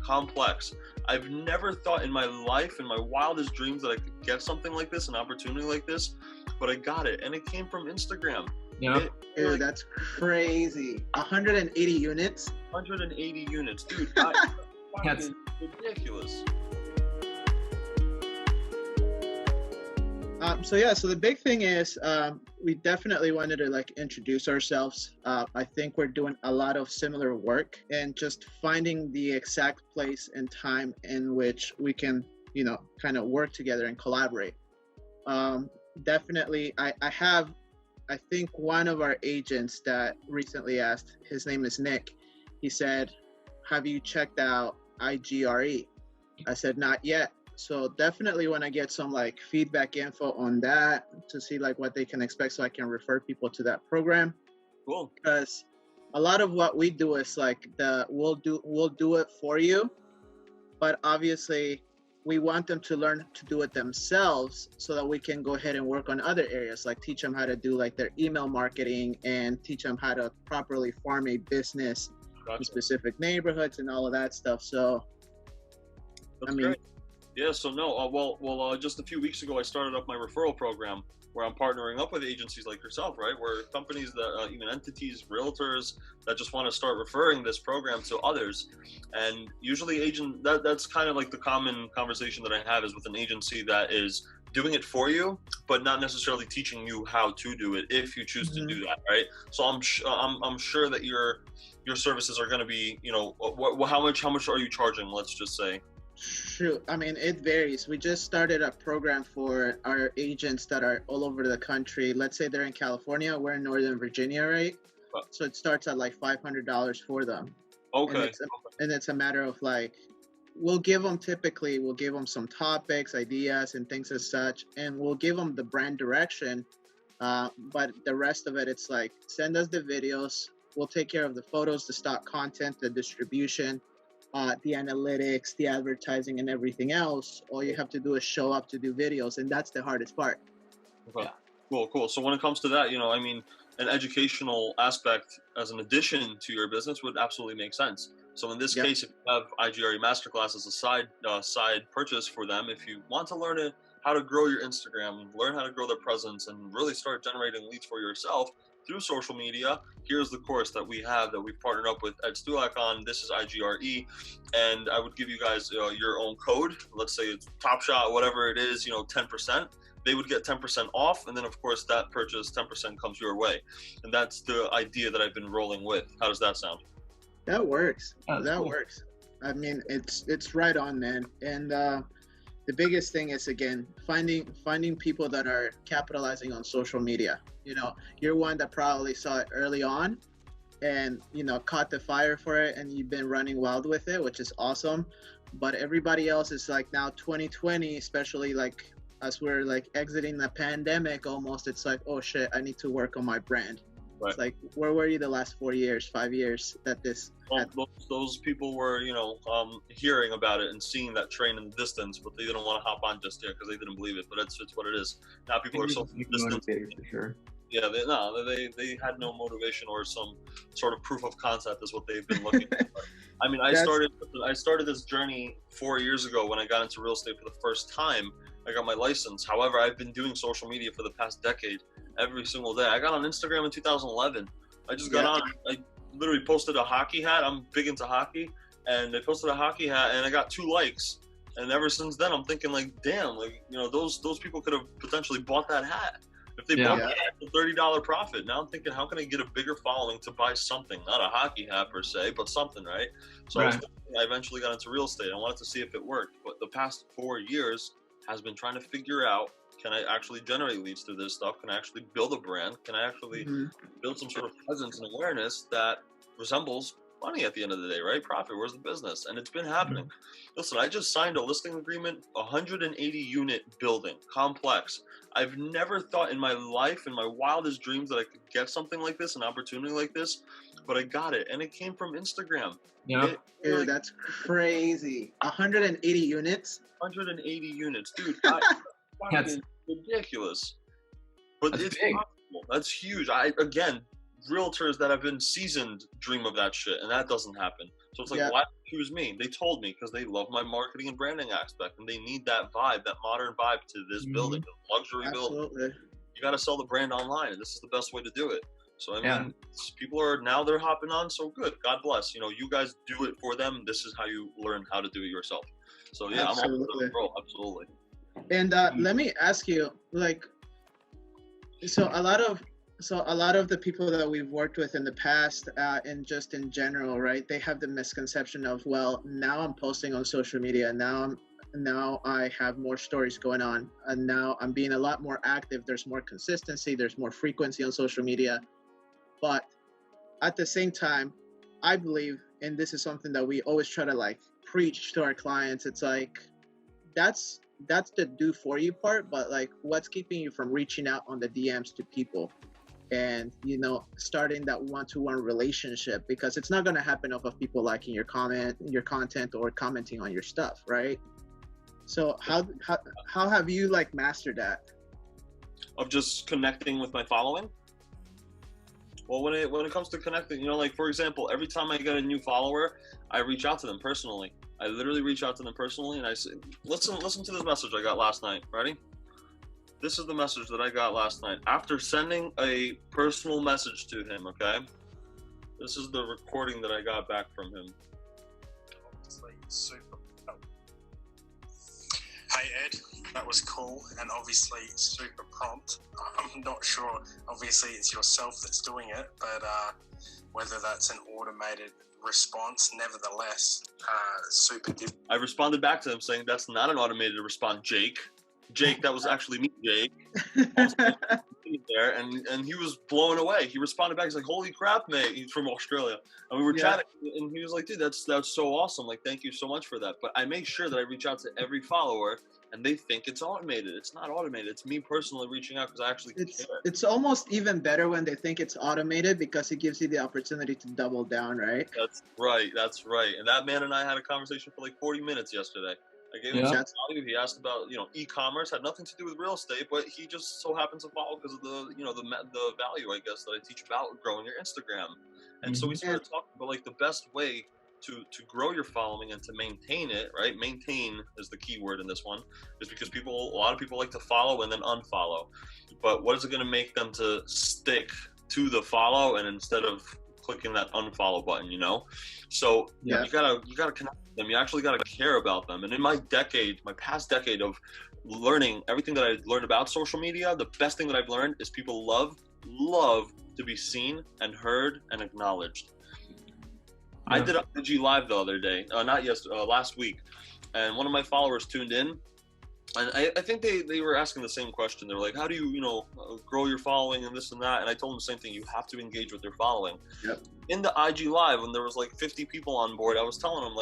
complex. I've never thought in my life, in my wildest dreams, that I could get something like this, an opportunity like this, but I got it, and it came from Instagram. Yeah. Dude, that's crazy. 180 units? 180 units, dude. That's ridiculous. So the big thing is we definitely wanted to like introduce ourselves. I think we're doing a lot of similar work and just finding the exact place and time in which we can, kind of work together and collaborate. Definitely, I think one of our agents that recently asked, his name is Nick, he said, have you checked out Igre? I said, not yet. So definitely want to get some like feedback info on that to see like what they can expect so I can refer people to that program. Cool. Because a lot of what we do is like we'll do it for you, but obviously we want them to learn to do it themselves so that we can go ahead and work on other areas, like teach them how to do like their email marketing and teach them how to properly farm a business in specific neighborhoods and all of that stuff. So, That's great. Yeah, so no, just a few weeks ago, I started up my referral program where I'm partnering up with agencies like yourself, right? Where companies that, even entities, realtors that just want to start referring this program to others. And usually that's kind of like the common conversation that I have is with an agency that is doing it for you, but not necessarily teaching you how to do it if you choose to do that, right? So I'm sure that your services are going to be, how much are you charging? Let's just say. Shoot, I mean, it varies. We just started a program for our agents that are all over the country. Let's say they're in California, we're in Northern Virginia, right? So it starts at like $500 for them. Okay. And it's a matter of like, we'll give them some topics, ideas, and things as such, and we'll give them the brand direction. But the rest of it, it's like, send us the videos. We'll take care of the photos, the stock content, the distribution, the analytics, the advertising, and everything else. All you have to do is show up to do videos, and that's the hardest part. Okay. Yeah. Cool. So when it comes to that, an educational aspect as an addition to your business would absolutely make sense. So in this case, if you have Igre Masterclass as a side purchase for them, if you want to learn how to grow your Instagram, learn how to grow their presence, and really start generating leads for yourself through social media, here's the course that we've partnered up with Ed Stulak on. This is Igre, and I would give you guys your own code. Let's say it's TopShot, whatever it is, 10%. They would get 10% off, and then of course that purchase 10% comes your way, and that's the idea that I've been rolling with. How does that sound? That works. That works. I mean, it's right on, man. And the biggest thing is, again, finding people that are capitalizing on social media. You're one that probably saw it early on and, caught the fire for it, and you've been running wild with it, which is awesome. But everybody else is like, now 2020, especially like as we're like exiting the pandemic almost, it's like, oh shit, I need to work on my brand. Right. It's like, where were you the last 4 years, 5 years that this? Those people were, hearing about it and seeing that train in the distance, but they didn't want to hop on just yet because they didn't believe it. But it's what it is. Now people are so distant. For sure. Yeah, they had no motivation or some sort of proof of concept is what they've been looking for. I mean, I started this journey 4 years ago when I got into real estate for the first time. I got my license. However, I've been doing social media for the past decade, every single day. I got on Instagram in 2011. I just got on. I literally posted a hockey hat. I'm big into hockey, and I posted a hockey hat, and I got 2 likes. And ever since then, I'm thinking like, damn, like those people could have potentially bought that hat. If they bought that hat, a $30 profit. Now I'm thinking, how can I get a bigger following to buy something? Not a hockey hat per se, but something, right? So I eventually got into real estate. I wanted to see if it worked. But the past 4 years has been trying to figure out, can I actually generate leads through this stuff? Can I actually build a brand? Can I actually build some sort of presence and awareness that resembles money at the end of the day, right? Profit, where's the business? And it's been happening. Listen, I just signed a listing agreement, 180 unit building, complex. I've never thought in my life, in my wildest dreams, that I could get something like this, an opportunity like this, but I got it. And it came from Instagram. Yeah. Dude, that's crazy. 180 units? 180 units. Dude, that's ridiculous. But it's possible. That's huge. Again, realtors that have been seasoned dream of that shit, and that doesn't happen. So it's like, why choose me. They told me because they love my marketing and branding aspect, and they need that vibe, that modern vibe to this building, the luxury building. You got to sell the brand online, and this is the best way to do it. So I mean, people are now they're hopping on. So good, God bless. You know, you guys do it for them. This is how you learn how to do it yourself. So yeah, absolutely. I'm all absolutely. And let me ask you, like, so a lot of the people that we've worked with in the past, and just in general, right? They have the misconception of, well, now I'm posting on social media, now I have more stories going on, and now I'm being a lot more active. There's more consistency, there's more frequency on social media. But at the same time, I believe, and this is something that we always try to like preach to our clients, it's like that's the do for you part, but like what's keeping you from reaching out on the DMs to people and, you know, starting that one-to-one relationship, because it's not going to happen off of people liking your content or commenting on your stuff, right? So how have you like mastered that? Of just connecting with my following? Well, when it comes to connecting, you know, like for example, every time I get a new follower, I reach out to them personally. I literally reach out to them personally, and I say, listen to this message I got last night. Ready? This is the message that I got last night after sending a personal message to him. Okay, this is the recording that I got back from him. Obviously, super. Hey Ed, that was cool and obviously super prompt. I'm not sure, obviously it's yourself that's doing it, but whether that's an automated response, nevertheless, super good. I responded back to him saying that's not an automated response, Jake. Jake, that was actually me, Jake. There, and he was blown away. He responded back. He's like, "Holy crap, mate!" He's from Australia, and we were chatting, and he was like, "Dude, that's so awesome! Like, thank you so much for that." But I make sure that I reach out to every follower, and they think it's automated. It's not automated. It's me personally reaching out because I actually care. It's almost even better when they think it's automated because it gives you the opportunity to double down, right? That's right. That's right. And that man and I had a conversation for like 40 minutes yesterday. I gave him some value. He asked about, you know, e-commerce, had nothing to do with real estate, but he just so happens to follow because of the, you know, the value, I guess, that I teach about growing your Instagram. And so we started talking about like the best way to grow your following and to maintain it, right? Maintain is the key word in this one, is because a lot of people like to follow and then unfollow. But what is it going to make them to stick to the follow and instead of clicking that unfollow button, you know? So you gotta connect with them. You actually gotta care about them. And in my past decade of learning everything that I learned about social media, the best thing that I've learned is people love to be seen and heard and acknowledged. I did an IG live the other day, last week, and one of my followers tuned in. And I think they were asking the same question. They were like, how do you, grow your following and this and that? And I told them the same thing. You have to engage with your following. Yep. In the IG live, when there was like 50 people on board, I was telling him,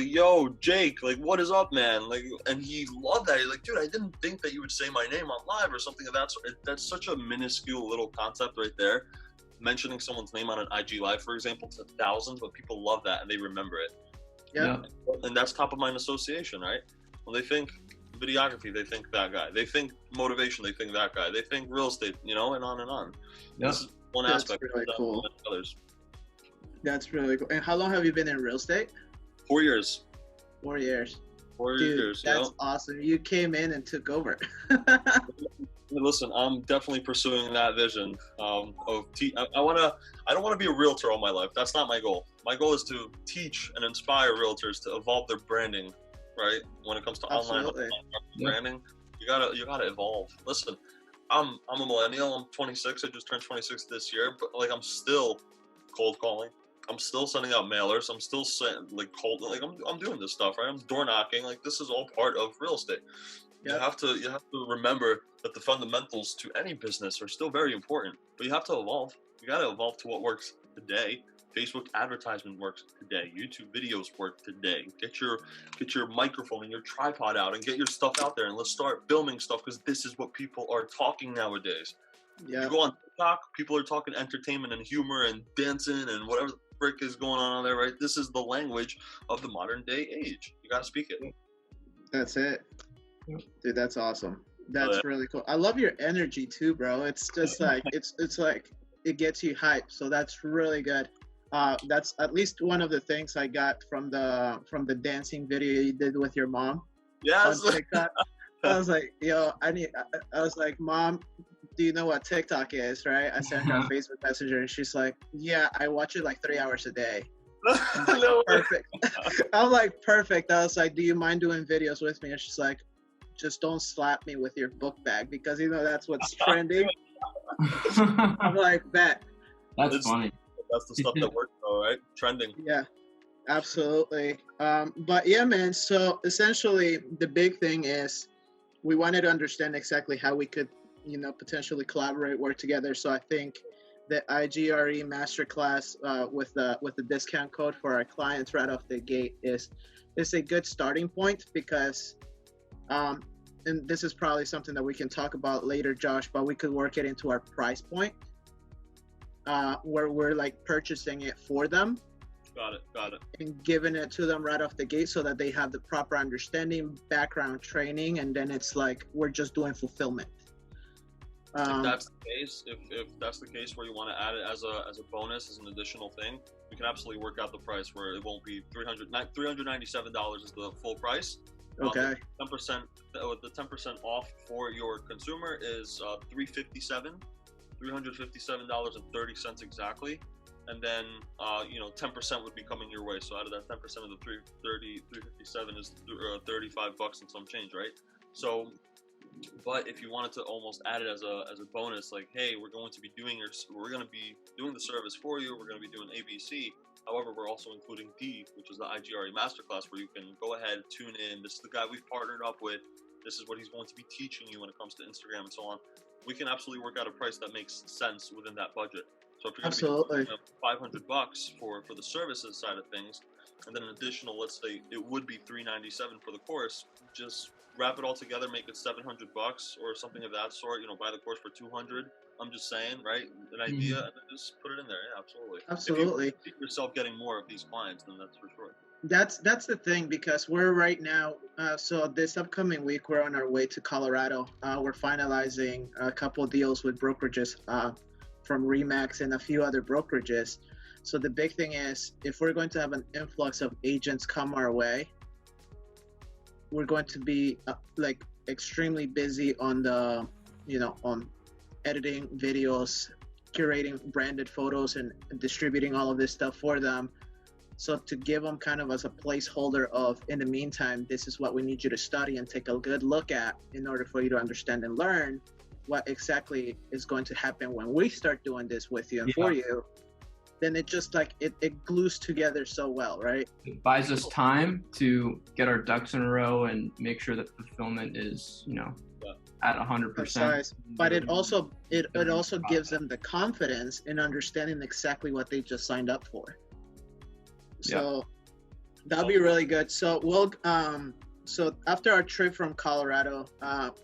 yo, Jake, like, what is up, man? Like, and he loved that. He's like, dude, I didn't think that you would say my name on live or something of that sort. That's such a minuscule little concept right there. Mentioning someone's name on an IG live, for example, to thousands, but people love that and they remember it. Yeah. And that's top of mind association, right? When they think videography, they think that guy. They think motivation, they think that guy. They think real estate, and on and on. Yeah. This is one aspect really of cool. Others. That's really cool. And how long have you been in real estate? 4 years. 4 years. 4 Dude, years. That's awesome. You came in and took over. Listen, I'm definitely pursuing that vision I don't want to be a realtor all my life. That's not my goal. My goal is to teach and inspire realtors to evolve their branding. Right, when it comes to online branding, you gotta evolve. Listen, I'm a millennial. I'm 26. I just turned 26 this year, but like I'm still cold calling. I'm still sending out mailers. I'm still I'm doing this stuff. Right, I'm door knocking. Like this is all part of real estate. Yep. You have to remember that the fundamentals to any business are still very important, but you have to evolve. You gotta evolve to what works today. Facebook advertisement works today. YouTube videos work today. Get your microphone and your tripod out and get your stuff out there and let's start filming stuff because this is what people are talking nowadays. Yeah. You go on TikTok, people are talking entertainment and humor and dancing and whatever the frick is going on there, right? This is the language of the modern day age. You gotta speak it. That's it. Dude, that's awesome. That's really cool. I love your energy too, bro. It's just like it's like it gets you hyped. So that's really good. That's at least one of the things I got from the dancing video you did with your mom on Yes. TikTok. I was like, yo, I was like, Mom, do you know what TikTok is, right? I sent her a Facebook Messenger, and she's like, yeah, I watch it like 3 hours a day. I'm like, No way. perfect. I'm like, perfect. I was like, do you mind doing videos with me? And she's like, just don't slap me with your book bag, because that's what's trending. I'm like, bet. That's funny. That's the stuff that works though, right? Trending. Yeah, absolutely. But yeah, man, so essentially the big thing is we wanted to understand exactly how we could, potentially collaborate, work together. So I think the IGRE masterclass with the discount code for our clients right off the gate is a good starting point, because and this is probably something that we can talk about later, Josh, but we could work it into our price point, where we're like purchasing it for them. Got it. And giving it to them right off the gate, so that they have the proper understanding, background training, and then it's like we're just doing fulfillment. If that's the case, if that's the case where you want to add it as a bonus, as an additional thing, we can absolutely work out the price where it won't be $397 is the full price. Okay. The 10% off for your consumer is $357.30 exactly. And then 10% would be coming your way. So out of that 10% of the $357 is $35 and some change, right? So, but if you wanted to almost add it as a bonus, like, hey, we're going to be doing the service for you. We're going to be doing ABC. However, we're also including D, which is the IGRE masterclass, where you can go ahead, tune in. This is the guy we've partnered up with. This is what he's going to be teaching you when it comes to Instagram and so on. We can absolutely work out a price that makes sense within that budget. So if you're going to be $500 for the services side of things, and then an additional, let's say it would be $397 for the course, just wrap it all together, make it $700 or something of that sort. Buy the course for $200. I'm just saying, right? An idea, and then just put it in there. Yeah, absolutely. Absolutely. If you see yourself getting more of these clients, then that's for sure. That's the thing, because we're right now. So this upcoming week, we're on our way to Colorado. We're finalizing a couple of deals with brokerages from Remax and a few other brokerages. So the big thing is, if we're going to have an influx of agents come our way, we're going to be like extremely busy on the, on editing videos, curating branded photos, and distributing all of this stuff for them. So to give them kind of as a placeholder of, in the meantime, this is what we need you to study and take a good look at in order for you to understand and learn what exactly is going to happen when we start doing this with you and for you, then it just like, it glues together so well, right? It buys us time to get our ducks in a row and make sure that fulfillment is, at 100%. But it also gives them the confidence in understanding exactly what they just signed up for. So that'll be really good. So we'll so after our trip from Colorado,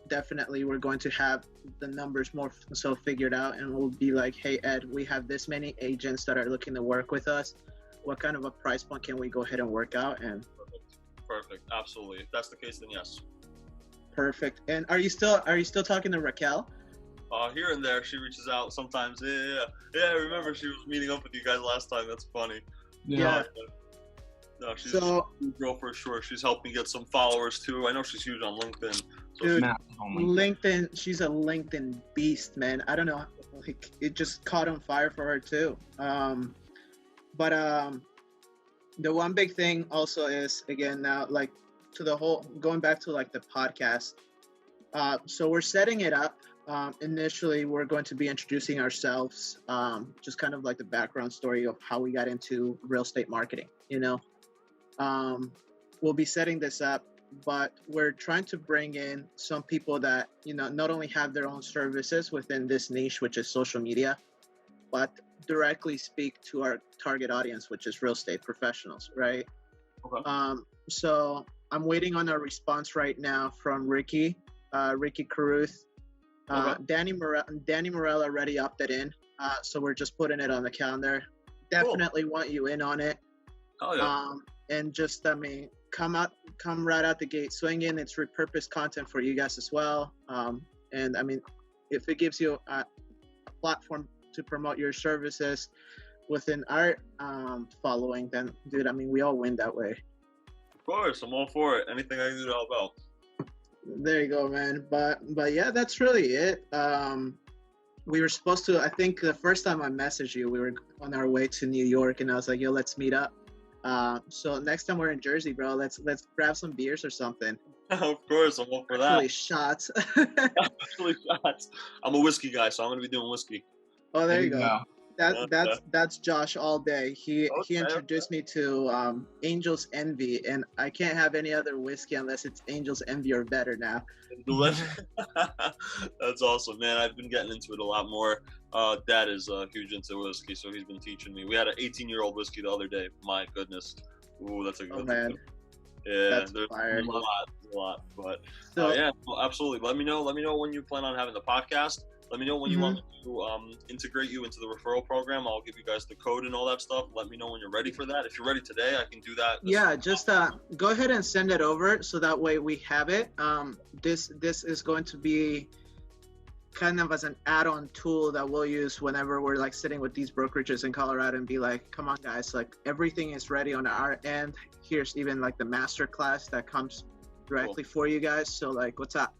definitely we're going to have the numbers more so figured out, and we'll be like, hey Ed, we have this many agents that are looking to work with us. What kind of a price point can we go ahead and work out? And perfect. Absolutely. If that's the case, then yes. Perfect. And are you still talking to Raquel? Here and there, she reaches out sometimes. Yeah. I remember she was meeting up with you guys last time. That's funny. Yeah. No, she's a girl for sure. She's helped me get some followers too. I know she's huge on LinkedIn. So dude, LinkedIn, she's a LinkedIn beast, man. I don't know, like it just caught on fire for her too. But the one big thing also is, again, now like to the whole, going back to like the podcast. So we're setting it up. Initially, we're going to be introducing ourselves, just kind of like the background story of how we got into real estate marketing, We'll be setting this up, but we're trying to bring in some people that, not only have their own services within this niche, which is social media, but directly speak to our target audience, which is real estate professionals, right? Okay. So I'm waiting on a response right now from Ricky Caruth. Okay. Danny Morell already opted in, so we're just putting it on the calendar. Definitely want you in on it. Oh yeah. And just, come right out the gate, swing in. It's repurposed content for you guys as well. And if it gives you a platform to promote your services, within our following, then dude, I mean, we all win that way. Of course, I'm all for it. Anything I can do to help out. There you go, man. But yeah, that's really it. We were supposed to, I think the first time I messaged you, we were on our way to New York, and I was like, yo, let's meet up. So next time we're in Jersey, bro, let's grab some beers or something. Of course, I'm all for that. Actually, shots. Actually, shots. I'm a whiskey guy, so I'm gonna be doing whiskey. Oh, there you go. That's Josh all day. He introduced me to Angel's Envy, and I can't have any other whiskey unless it's Angel's Envy or better now. That's awesome, man. I've been getting into it a lot more. Dad is huge into whiskey, so he's been teaching me. We had an 18-year-old whiskey the other day. My goodness. Ooh, that's a good one. Yeah, that's there's fire. a lot. But so, yeah, well, absolutely. Let me know when you plan on having the podcast. Let me know when you want me to integrate you into the referral program. I'll give you guys the code and all that stuff. Let me know when you're ready for that. If you're ready today, I can do that. Yeah, just go ahead and send it over so that way we have it. This is going to be kind of as an add-on tool that we'll use whenever we're like sitting with these brokerages in Colorado and be like, come on guys, like everything is ready on our end. Here's even like the master class that comes directly for you guys. So like, what's up?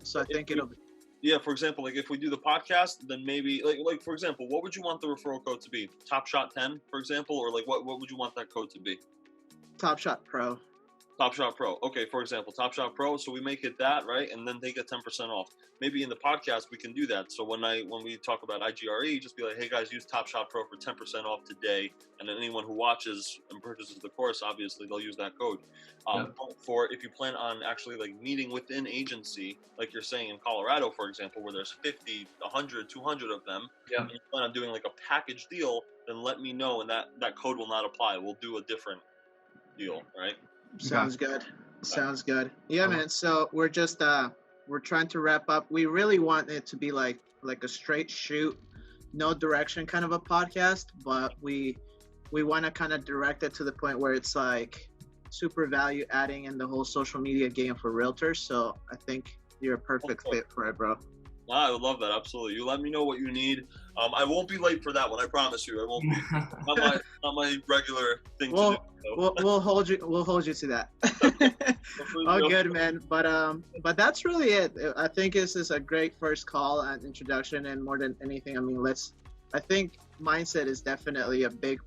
So I think it'll be. Yeah, for example, like if we do the podcast, then maybe like for example, what would you want the referral code to be? Top Shot 10, for example, or like what would you want that code to be? Top Shot Pro. Top Shot Pro. Okay, for example, Top Shot Pro. So we make it that, right? And then they get 10% off. Maybe in the podcast we can do that. So when we talk about IGRE, just be like, hey guys, use Top Shot Pro for 10% off today. And then anyone who watches and purchases the course, obviously they'll use that code. For if you plan on actually like meeting within agency, like you're saying in Colorado, for example, where there's 50, 100, 200 of them, and you plan on doing like a package deal, then let me know, and that code will not apply. We'll do a different deal, right? Sounds good. Sounds good. Yeah, man. So we're just we're trying to wrap up. We really want it to be like a straight shoot, no direction kind of a podcast, but we want to kind of direct it to the point where it's like super value adding in the whole social media game for realtors. So I think you're a perfect fit for it, bro. I would love that. Absolutely. You let me know what you need. I won't be late for that one. I promise you. I won't be. not my regular thing to do. So. We'll hold you to that. Oh, good, man. But that's really it. I think this is a great first call and introduction, and more than anything, I mean, I think mindset is definitely a big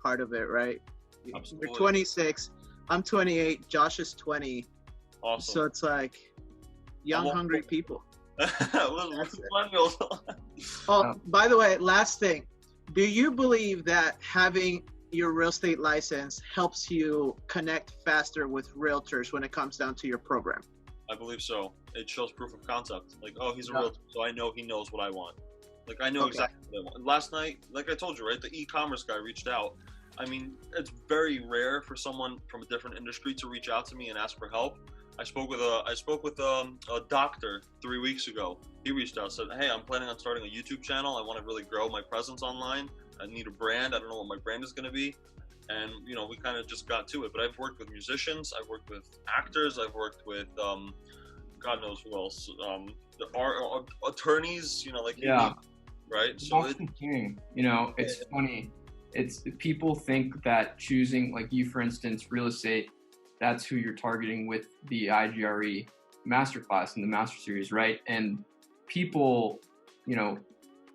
part of it, right? Absolutely. You're 26. I'm 28. Josh is 20. Awesome. So it's like young, hungry people. By the way, last thing. Do you believe that having your real estate license helps you connect faster with realtors when it comes down to your program? I believe so. It shows proof of concept. Like, oh, he's a realtor, so I know he knows what I want. Like, I know exactly what I want. Last night, like I told you, right, the e-commerce guy reached out. I mean, it's very rare for someone from a different industry to reach out to me and ask for help. I spoke with a doctor 3 weeks ago. He reached out, said, hey, I'm planning on starting a YouTube channel. I want to really grow my presence online. I need a brand. I don't know what my brand is going to be. And, you know, we kind of just got to it. But I've worked with musicians. I've worked with actors. I've worked with, God knows who else, attorneys, you know, like, right? So that's the thing. You know, it's funny. People think that choosing, like you, for instance, real estate, that's who you're targeting with the IGRE masterclass and the master series, right? And people, you know,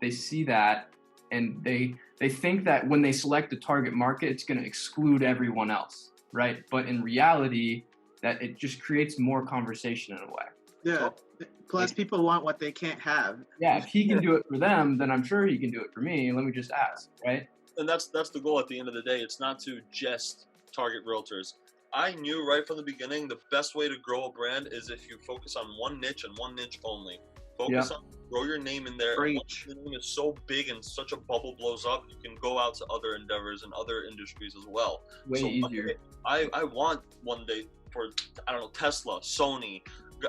they see that and they think that when they select the target market, it's going to exclude everyone else, right? But in reality, that it just creates more conversation in a way. Yeah. Plus, people want what they can't have. Yeah, if he can do it for them, then I'm sure he can do it for me. Let me just ask, right? And that's the goal at the end of the day. It's not to just target realtors. I knew right from the beginning the best way to grow a brand is if you focus on one niche and one niche only. Focus on, grow your name in there. Once your name is so big and such a bubble blows up, you can go out to other endeavors and other industries as well. Way easier. I want one day for, I don't know, Tesla, Sony,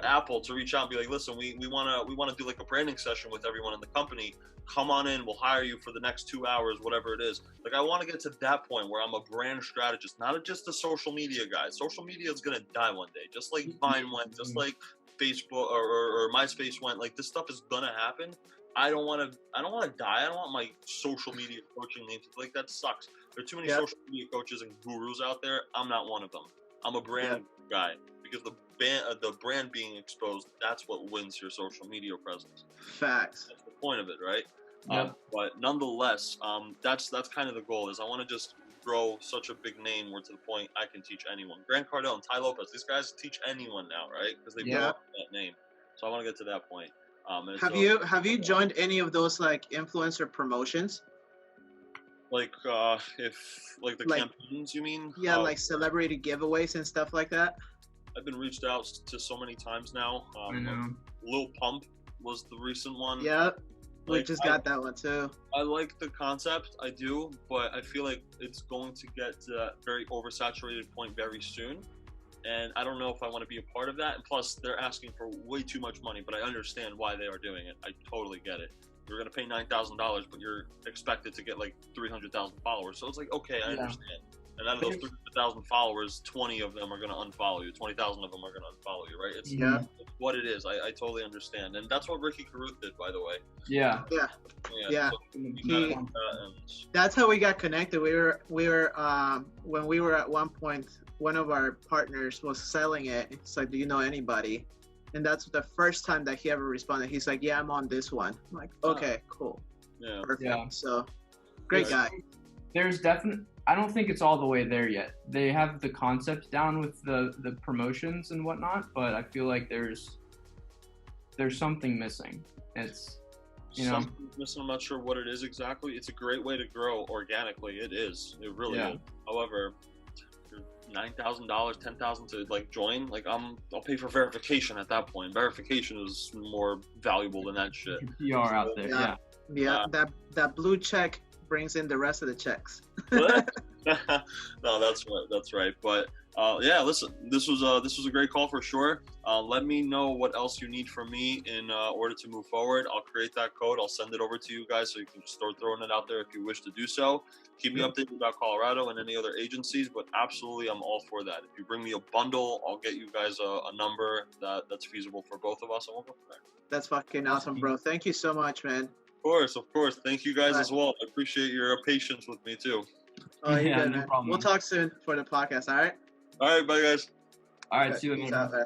Apple to reach out and be like, listen, we want to do like a branding session with everyone in the company. Come on in, we'll hire you for the next 2 hours, whatever it is. Like, I want to get to that point where I'm a brand strategist, not just a social media guy. Social media is going to die one day, just like Vine went, just like Facebook or MySpace went, like, this stuff is gonna happen. I don't want to die. I don't want my social media coaching name. Like, that sucks. There are too many social media coaches and gurus out there. I'm not one of them. I'm a brand guy, because the brand being exposed, that's what wins your social media presence. Facts. That's the point of it, right? Yep. But nonetheless, that's kind of the goal. Is I want to just grow such a big name where to the point I can teach anyone. Grant Cardone, Ty Lopez, these guys teach anyone now, right? Because they built that name. So I want to get to that point. Have you joined any of those like influencer promotions? Like if like the campaigns, you mean? Yeah, like celebrity giveaways and stuff like that. I've been reached out to so many times now. I know. Lil Pump was the recent one. Yeah, we just got that one too. I like the concept, I do, but I feel like it's going to get to that very oversaturated point very soon. And I don't know if I want to be a part of that. And plus, they're asking for way too much money, but I understand why they are doing it. I totally get it. You're going to pay $9,000, but you're expected to get like 300,000 followers. So it's like, okay, I understand. And out of those 300,000 followers, 20 of them are going to unfollow you. 20,000 of them are going to unfollow you, right? It's what it is. I totally understand. And that's what Ricky Carruth did, by the way. Yeah. So that's how we got connected. We were when we were at one point, one of our partners was selling it. It's like, do you know anybody? And that's the first time that he ever responded. He's like, yeah, I'm on this one. I'm like, okay, cool. Yeah. Perfect. Yeah. So, great guy. There's definitely, I don't think it's all the way there yet. They have the concept down with the promotions and whatnot, but I feel like there's something missing. It's, something's missing. I'm not sure what it is exactly. It's a great way to grow organically. It is. It really is. However, $9,000, $10,000 to like join, like I'll pay for verification at that point. Verification is more valuable than that shit. PR out there, that blue check brings in the rest of the checks. No, that's right. But listen, this was a great call for sure. Let me know what else you need from me in order to move forward. I'll create that code. I'll send it over to you guys so you can just start throwing it out there if you wish to do so. Keep me updated about Colorado and any other agencies, but absolutely, I'm all for that. If you bring me a bundle, I'll get you guys a number that's feasible for both of us, and we'll go from there. That's fucking awesome, bro. Thank you so much, man. Of course. Thank you guys as well. I appreciate your patience with me too. Oh, you're good, man. We'll talk soon for the podcast, all right? All right, bye guys. All right, see you later.